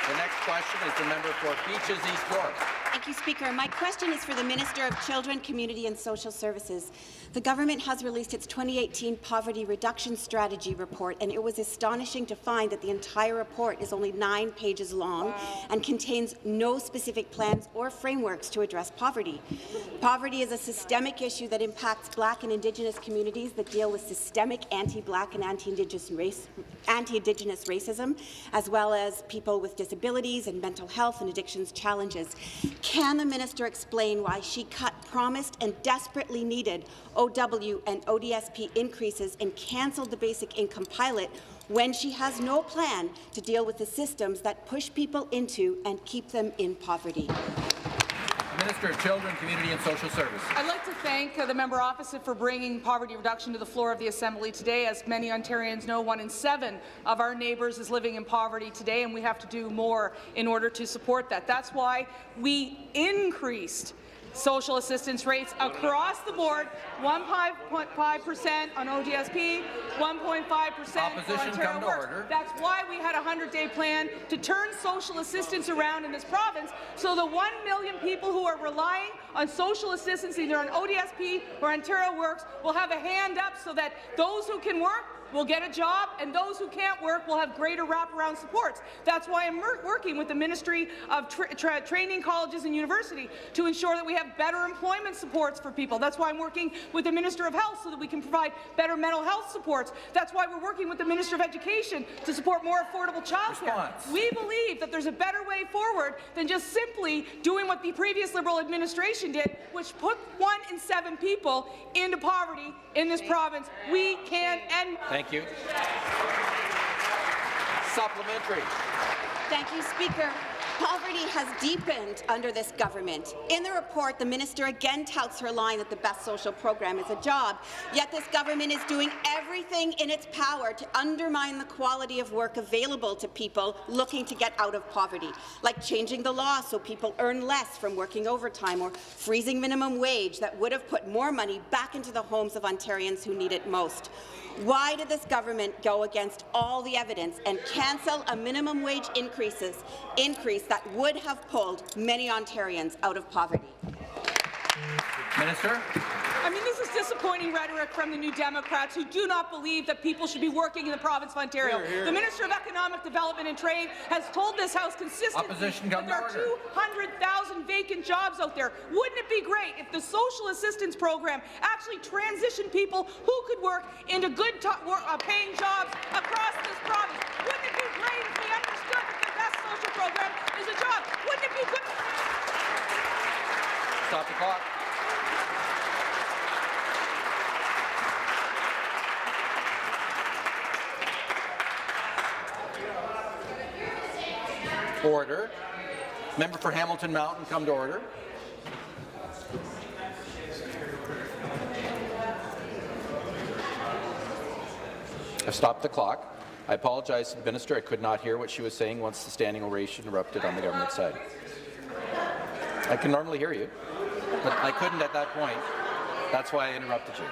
The next question is the member for Beaches East York. Thank you, Speaker. My question is for the Minister of Children, Community and Social Services. The government has released its 2018 Poverty Reduction Strategy report, and it was astonishing to find that the entire report is only 9 pages long and contains no specific plans or frameworks to address poverty. Poverty is a systemic issue that impacts Black and Indigenous communities that deal with systemic anti-Black and anti-Indigenous racism, as well as people with disabilities and mental health and addictions challenges. Can the minister explain why she cut promised and desperately needed OW and ODSP increases and cancelled the basic income pilot when she has no plan to deal with the systems that push people into and keep them in poverty? Minister of Children, Community and Social Services. I'd like to thank the member opposite for bringing poverty reduction to the floor of the Assembly today. As many Ontarians know, 1 in 7 of our neighbours is living in poverty today, and we have to do more in order to support that. That's why we increased social assistance rates across the board, 1.5% on ODSP, 1.5% for Ontario Works. That's why we had a 100-day plan to turn social assistance around in this province, so the 1 million people who are relying on social assistance, either on ODSP or Ontario Works, will have a hand up so that those who can work will get a job, and those who can't work will have greater wraparound supports. That's why I'm working with the Ministry of Training Colleges and University to ensure that we have better employment supports for people. That's why I'm working with the Minister of Health so that we can provide better mental health supports. That's why we're working with the Minister of Education to support more affordable childcare. We believe that there's a better way forward than just simply doing what the previous Liberal administration did, which put 1 in 7 people into poverty in this province. We can end. Thank you. Supplementary. Thank you, Speaker. Poverty has deepened under this government. In the report, the minister again touts her line that the best social program is a job, yet this government is doing everything in its power to undermine the quality of work available to people looking to get out of poverty, like changing the law so people earn less from working overtime, or freezing minimum wage that would have put more money back into the homes of Ontarians who need it most. Why did this government go against all the evidence and cancel a minimum wage increase that would have pulled many Ontarians out of poverty? Minister. I mean, this is disappointing rhetoric from the New Democrats, who do not believe that people should be working in the province of Ontario. The Minister of Economic Development and Trade has told this House consistently that there are 200,000 vacant jobs out there. Wouldn't it be great if the social assistance program actually transitioned people who could work into good paying jobs across this province? Wouldn't it be great if we understood that the best social program is a job? Wouldn't it be good? Stop the clock. Order. Member for Hamilton Mountain, come to order. I've stopped the clock. I apologize to the minister. I could not hear what she was saying once the standing ovation erupted on the government side. I can normally hear you, but I couldn't at that point. That's why I interrupted you.